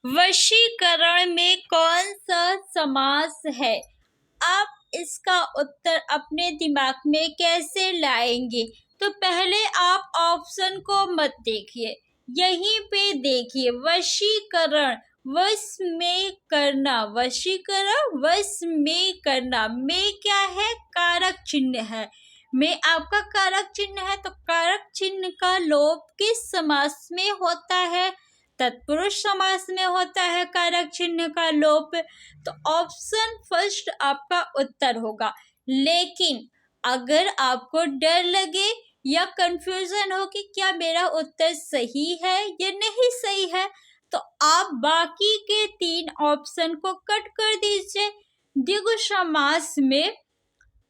वशीकरण में कौन सा समास है? आप इसका उत्तर अपने दिमाग में कैसे लाएंगे? तो पहले आप ऑप्शन को मत देखिए, यहीं पे देखिए। वशीकरण, वश में करना, वशीकरण वश में करना। में क्या है? कारक चिन्ह है। में आपका कारक चिन्ह है, तो कारक चिन्ह का लोप किस समास में होता है? तत्पुरुष समास में होता है कारक चिन्ह का लोप। तो ऑप्शन फर्स्ट आपका उत्तर होगा। लेकिन अगर आपको डर लगे या कंफ्यूजन हो कि क्या मेरा उत्तर सही है या नहीं सही है, तो आप बाकी के 3 ऑप्शन को कट कर दीजिए। द्विगु समास में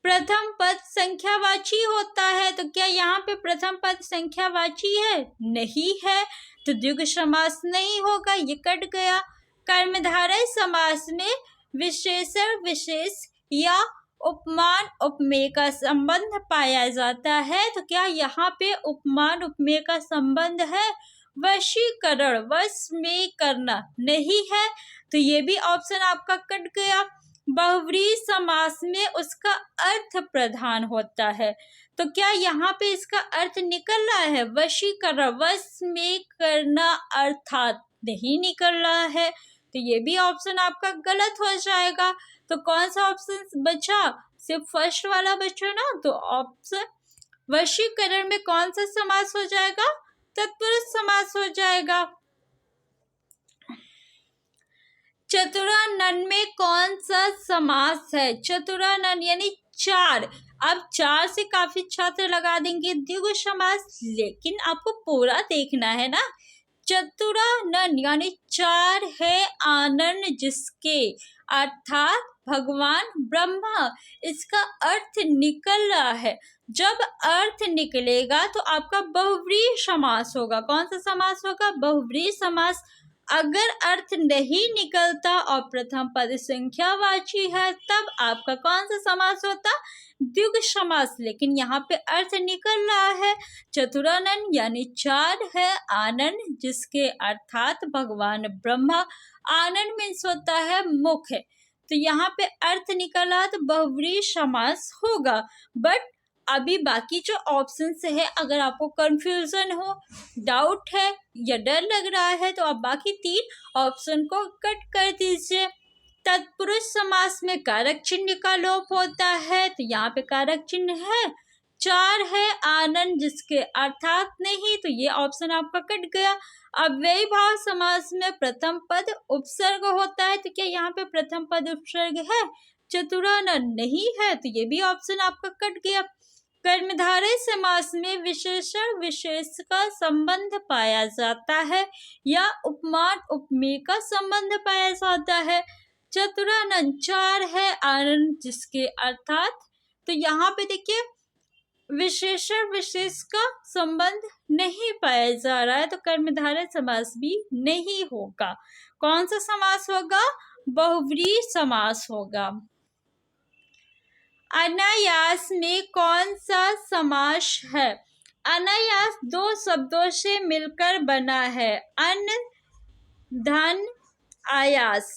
प्रथम पद संख्यावाची होता है, तो क्या यहाँ पे प्रथम पद संख्यावाची है? नहीं है, तो द्विगु समास नहीं होगा, ये कट गया। कर्मधारय समास में विशेषण विशेष या उपमान उपमेय का संबंध पाया जाता है, तो क्या यहाँ पे उपमान उपमेय का संबंध है? वशीकरण, वश में करना नहीं है, तो ये भी ऑप्शन आपका कट गया। बहुव्रीहि समास में उसका अर्थ प्रधान होता है, तो क्या यहाँ पे इसका अर्थ निकल रहा है? वशीकरण, वश में करना अर्थात नहीं निकल रहा है, तो ये भी ऑप्शन आपका गलत हो जाएगा। तो कौन सा ऑप्शन बचा? सिर्फ फर्स्ट वाला बचा ना, तो ऑप्शन वशीकरण में कौन सा समास हो जाएगा? तत्पुरुष समास हो जाएगा। चतुरानन में कौन सा समास है? चतुरानन यानी 4। अब 4 से काफी छात्र लगा देंगे द्विगु समास, लेकिन आपको पूरा देखना है ना। चतुरानन यानी 4 है आनन जिसके, अर्थात भगवान ब्रह्मा। इसका अर्थ निकल रहा है। जब अर्थ निकलेगा तो आपका बहुव्रीहि समास होगा। कौन सा समास होगा? बहुव्रीहि समास। अगर अर्थ नहीं निकलता और प्रथम पद संख्यावाची है, तब आपका कौन सा समास होता? द्विगु समास। लेकिन यहाँ पे अर्थ निकल रहा है। चतुरानन यानी 4 है आनन जिसके, अर्थात भगवान ब्रह्मा। आनन मीन्स होता है मुख, तो यहाँ पे अर्थ निकला तो बहुव्रीहि समास होगा। बट अभी बाकी जो ऑप्शन है, अगर आपको कंफ्यूजन हो, डाउट है या डर लग रहा है, तो आप बाकी 3 ऑप्शन को कट कर दीजिए। तत्पुरुष समास में कारक चिन्ह का लोप होता है, तो यहाँ पे कारक चिन्ह है। 4 है आनन जिसके, अर्थात नहीं, तो ये ऑप्शन आपका कट गया। अव्ययी भाव समास में प्रथम पद उपसर्ग होता है, तो क्या यहाँ पे प्रथम पद उपसर्ग है? चतुरानन नहीं है, तो ये भी ऑप्शन आपका कट गया। कर्मधारय समास में विशेषण विशेष का संबंध पाया जाता है या उपमान उपमेय का संबंध पाया जाता है। चतुरानन 4 है आनन जिसके, अर्थात, तो यहाँ पे देखिए विशेषण विशेष का संबंध नहीं पाया जा रहा है, तो कर्मधारय समास भी नहीं होगा। कौन सा समास होगा? बहुव्रीहि समास होगा। अनायास में कौन सा समास है? अनायास 2 शब्दों से मिलकर बना है। अन्न, धन, आयास।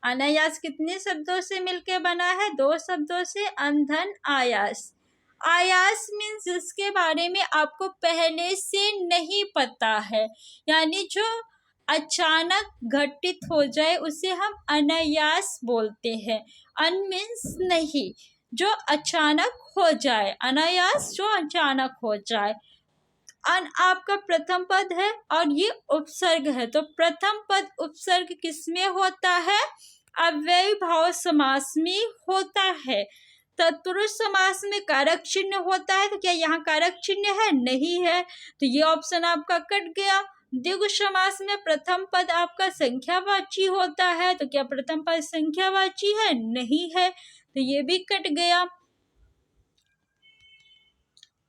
अनायास कितने शब्दों से मिलकर बना है? 2 शब्दों से, अन्न, धन, आयास। आयास मीन्स जिसके बारे में आपको पहले से नहीं पता है, यानी जो अचानक घटित हो जाए उसे हम अनायास बोलते हैं। अन मीन्स नहीं, जो अचानक हो जाए। अनायास जो अचानक हो जाए। अन आपका प्रथम पद है और ये उपसर्ग है, तो प्रथम पद उपसर्ग किसमें होता है? अव्ययी भाव समास में होता है। तत्पुरुष समास में कारक चिन्ह होता है, तो क्या यहाँ कारक चिन्ह है? नहीं है, तो ये ऑप्शन आपका कट गया। द्विगु समास में प्रथम पद आपका संख्यावाची होता है, तो क्या प्रथम पद संख्यावाची है? नहीं है, तो ये भी कट गया।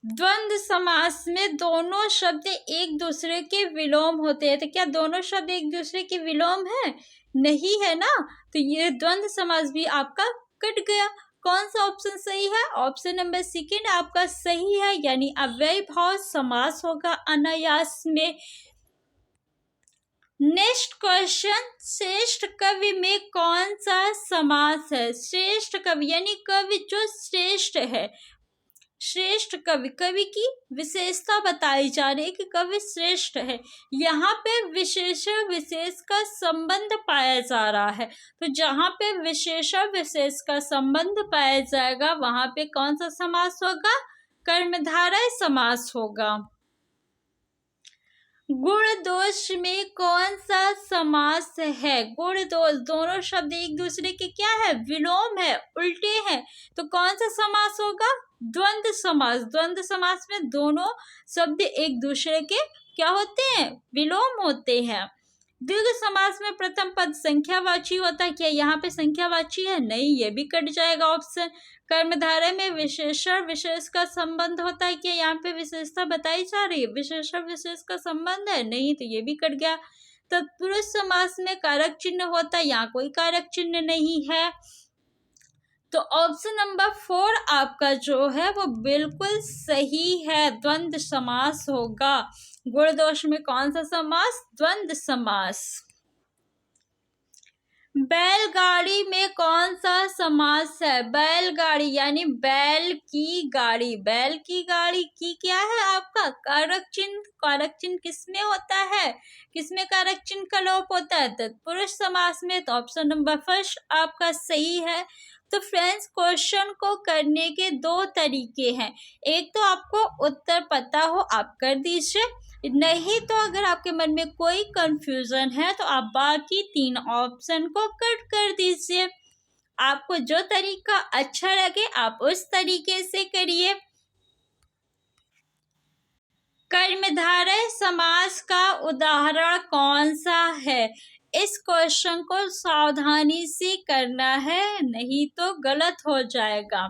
द्वंद्व समास में दोनों शब्द एक दूसरे के विलोम होते हैं, तो क्या दोनों शब्द एक दूसरे के विलोम है? नहीं है ना, तो ये द्वंद्व समास भी आपका कट गया। कौन सा ऑप्शन सही है? ऑप्शन नंबर सेकंड आपका सही है, यानी अव्ययी भाव समास होगा अनायास में। नेक्स्ट क्वेश्चन, श्रेष्ठ कवि में कौन सा समास है? श्रेष्ठ कवि यानी कवि जो श्रेष्ठ है। श्रेष्ठ कवि, कवि की विशेषता बताई जा रही है कि कवि श्रेष्ठ है। यहाँ पे विशेषण विशेष का संबंध पाया जा रहा है। तो जहाँ पे विशेषण विशेष का संबंध पाया जाएगा वहां पे कौन सा समास होगा? कर्मधारय समास होगा। गुण दोष में कौन सा समास है? गुण दोष दोनों शब्द एक दूसरे के क्या है? विलोम है, उल्टे हैं। तो कौन सा समास होगा? द्वंद्व समास। द्वंद्व समास में दोनों शब्द एक दूसरे के क्या होते हैं? विलोम होते हैं। द्विगु समास में प्रथम पद संख्यावाची होता है। क्या यहाँ पे संख्यावाची है? नहीं, ये भी कट जाएगा ऑप्शन। कर्मधारय में विशेषण विशेष का संबंध होता है। क्या यहाँ पे विशेषता बताई जा रही है? विशेषण विशेष का संबंध है? नहीं, तो ये भी कट गया। तत्पुरुष समास में कारक चिन्ह होता है। यहाँ कोई कारक चिन्ह नहीं है। तो ऑप्शन नंबर 4 आपका जो है वो बिल्कुल सही है, द्वंद्व समास होगा। गुण दोष में कौन सा समास? द्वंद्व समास। बैलगाड़ी में कौन सा समास है? बैलगाड़ी यानी बैल की गाड़ी। बैल की गाड़ी की क्या है आपका? कारक चिन्ह। कारक चिन्ह किसमें होता है? किसमें कारक चिन्ह का लोप होता है? तत्पुरुष समास में। तो ऑप्शन नंबर 1 आपका सही है। तो फ्रेंड्स, क्वेश्चन को करने के 2 तरीके हैं। एक तो आपको उत्तर पता हो आप कर दीजिए, नहीं तो अगर आपके मन में कोई कंफ्यूजन है तो आप बाकी 3 ऑप्शन को कट कर दीजिए। आपको जो तरीका अच्छा लगे आप उस तरीके से करिए। कर्मधारय समास का उदाहरण कौन सा है? इस क्वेश्चन को सावधानी से करना है, नहीं तो गलत हो जाएगा।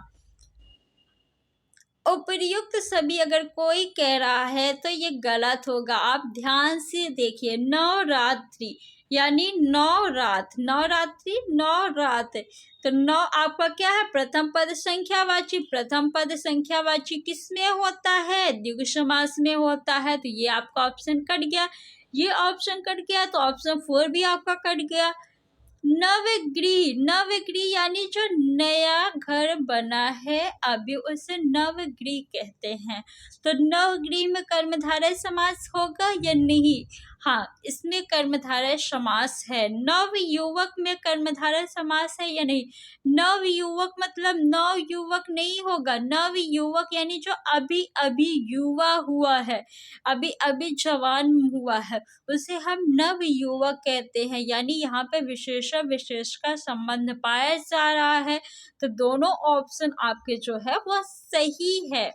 उपर्युक्त सभी अगर कोई कह रहा है तो ये गलत होगा। आप ध्यान से देखिए। नवरात्रि यानी 9 रात, नवरात्रि 9 रात। तो 9 आपका क्या है? प्रथम पद संख्यावाची। प्रथम पद संख्यावाची किसमें होता है? द्विगु समास में होता है। तो ये आपका ऑप्शन कट गया, ये ऑप्शन कट गया। तो ऑप्शन 4 भी आपका कट गया। नवगृह, नवगृह यानी जो नया घर बना है अभी उसे नवगृह कहते हैं। तो नवगृह में कर्मधारय समास होगा या नहीं? हाँ, इसमें कर्मधारय समास है। नव युवक में कर्मधारय समास है या नहीं? नव युवक मतलब नव युवक नहीं होगा। नव युवक यानी जो अभी अभी युवा हुआ है, अभी अभी जवान हुआ है, उसे हम नव युवक कहते हैं। यानी यहाँ पे विशेषण विशेष का संबंध पाया जा रहा है। तो दोनों ऑप्शन आपके जो है वो सही है।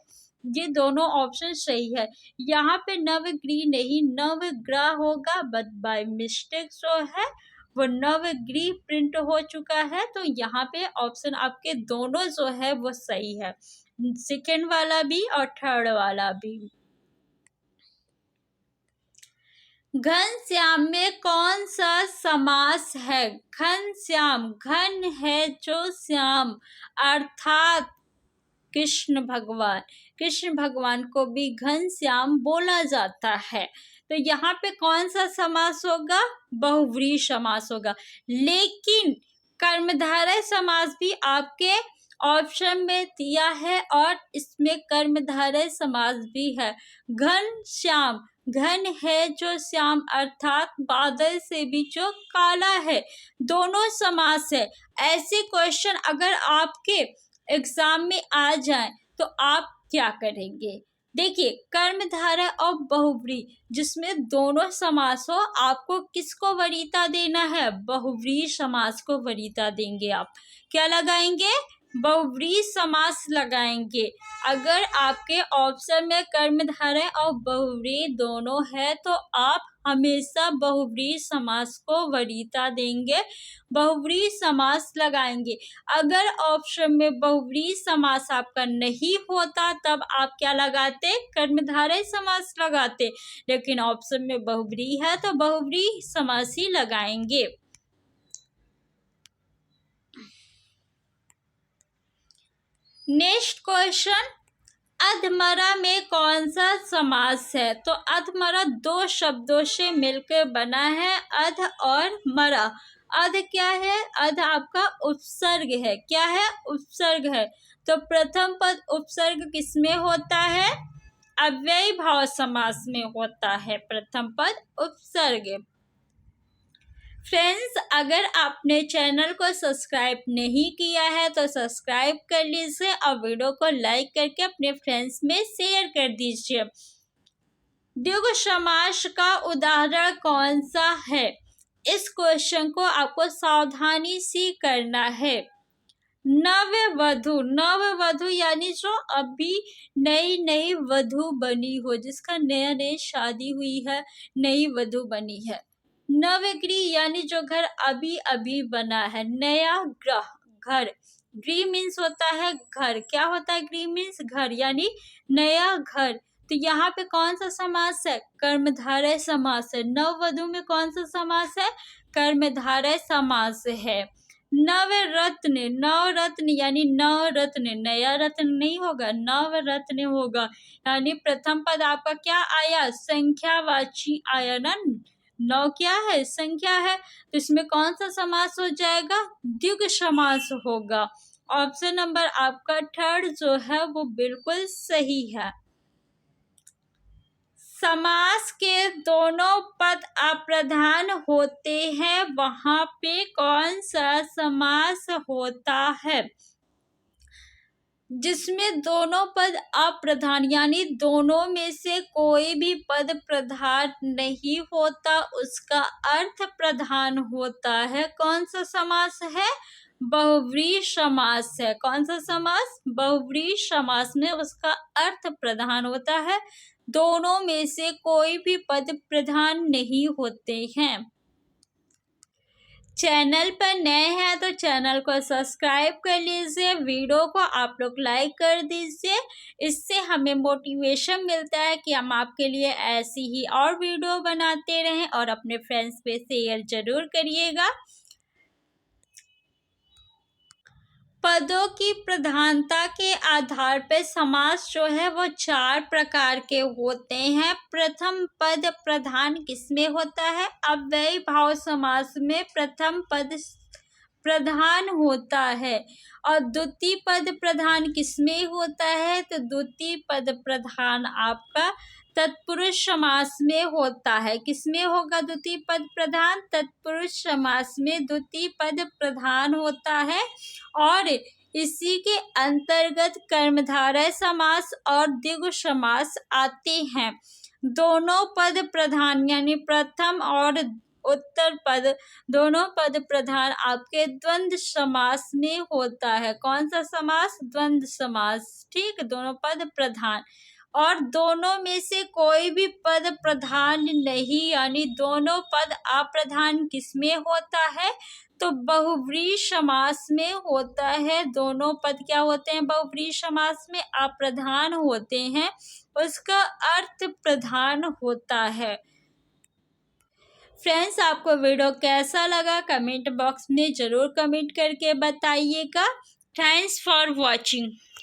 ये दोनों ऑप्शन सही है। यहाँ पे नवगृह नहीं नवग्रह होगा, बट बाय मिस्टेक जो है वो नवगृह प्रिंट हो चुका है। तो यहाँ पे ऑप्शन आपके दोनों जो है वो सही है, सेकेंड वाला भी और थर्ड वाला भी। घनश्याम में कौन सा समास है? घनश्याम, घन है जो श्याम अर्थात कृष्ण भगवान। कृष्ण भगवान को भी घनश्याम बोला जाता है। तो यहाँ पे कौन सा समास होगा? बहुव्रीहि समास होगा। लेकिन कर्मधारय समास भी आपके ऑप्शन में दिया है और इसमें कर्मधारय समास भी है। घनश्याम, घन है जो श्याम अर्थात बादल से भी जो काला है, दोनों समास है। ऐसे क्वेश्चन अगर आपके एग्जाम में आ जाए तो आप क्या करेंगे? देखिए, कर्मधारय और बहुव्रीहि जिसमें दोनों समास हो, आपको किसको वरीयता देना है? बहुव्रीहि समास को वरीयता देंगे। आप क्या लगाएंगे? बहुव्रीहि समास लगाएंगे। अगर आपके ऑप्शन में कर्मधारय और बहुव्रीहि दोनों है तो आप हमेशा बहुव्रीहि समास को वरीयता देंगे, बहुव्रीहि समास लगाएंगे। अगर ऑप्शन में बहुव्रीहि समास आपका नहीं होता तब आप क्या लगाते? कर्मधारय समास लगाते। लेकिन ऑप्शन में बहुव्रीहि है तो बहुव्रीहि समास ही लगाएंगे। नेक्स्ट क्वेश्चन, अधमरा में कौन सा समास है? तो अधमरा दो शब्दों से मिलकर बना है, अध और मरा। अध क्या है? अध आपका उपसर्ग है। क्या है? उपसर्ग है। तो प्रथम पद उपसर्ग किसमें होता है? अव्ययी भाव समास में होता है प्रथम पद उपसर्ग। फ्रेंड्स, अगर आपने चैनल को सब्सक्राइब नहीं किया है तो सब्सक्राइब कर लीजिए और वीडियो को लाइक करके अपने फ्रेंड्स में शेयर कर दीजिए। द्विगु समास का उदाहरण कौन सा है? इस क्वेश्चन को आपको सावधानी से करना है। नववधु, नववधु यानी जो अभी नई नई वधु बनी हो, जिसका नया नई शादी हुई है, नई वधु बनी है। नवगृह यानी जो घर अभी अभी बना है, नया ग्रह घर। गृह मीन्स होता है घर। क्या होता है गृह मीन्स? घर, यानी नया घर। तो यहाँ पे कौन सा समास है? कर्मधारय समास है। नववधु में कौन सा समास है? कर्मधारय समास है। नवरत्न, नवरत्न यानी नवरत्न, नया रत्न नहीं होगा, नवरत्न होगा। यानी प्रथम पद आपका क्या आया? संख्यावाची आया ना। नौ क्या है? संख्या है। तो इसमें कौन सा समास हो जाएगा? द्विगु समास होगा। ऑप्शन नंबर आपका थर्ड जो है वो बिल्कुल सही है। समास के दोनों पद अप्रधान होते हैं, वहां पे कौन सा समास होता है? जिसमें दोनों पद अप्रधान यानी दोनों में से कोई भी पद प्रधान नहीं होता, उसका अर्थ प्रधान होता है। कौन सा समास है? बहुव्रीहि समास है। कौन सा समास? बहुव्रीहि समास में उसका अर्थ प्रधान होता है। दोनों में से कोई भी पद प्रधान नहीं होते हैं। चैनल पर नए हैं तो चैनल को सब्सक्राइब कर लीजिए, वीडियो को आप लोग लाइक कर दीजिए। इससे हमें मोटिवेशन मिलता है कि हम आपके लिए ऐसी ही और वीडियो बनाते रहें, और अपने फ्रेंड्स पे शेयर जरूर करिएगा। पदों की प्रधानता के आधार पर समास जो है वो चार प्रकार के होते हैं। प्रथम पद प्रधान किसमें होता है? अव्ययी भाव समास में प्रथम पद प्रधान होता है। और द्वितीय पद प्रधान किसमें होता है? तो द्वितीय पद प्रधान आपका तत्पुरुष समास में होता है। किसमें होगा द्वितीय पद प्रधान? तत्पुरुष समास में द्वितीय पद प्रधान होता है। और इसी के अंतर्गत कर्मधारय समास और द्विगु समास आते हैं। दोनों पद प्रधान यानी प्रथम और उत्तर पद, दोनों पद प्रधान आपके द्वंद्व समास में होता है। कौन सा समास? द्वंद्व समास। ठीक, दोनों पद प्रधान। और दोनों में से कोई भी पद प्रधान नहीं, यानी दोनों पद अप्रधान किसमें होता है? तो बहुव्रीहि समास में होता है। दोनों पद क्या होते हैं? बहुव्रीहि समास में अप्रधान होते हैं, उसका अर्थ प्रधान होता है। फ्रेंड्स, आपको वीडियो कैसा लगा कमेंट बॉक्स में जरूर कमेंट करके बताइएगा। Thanks for watching.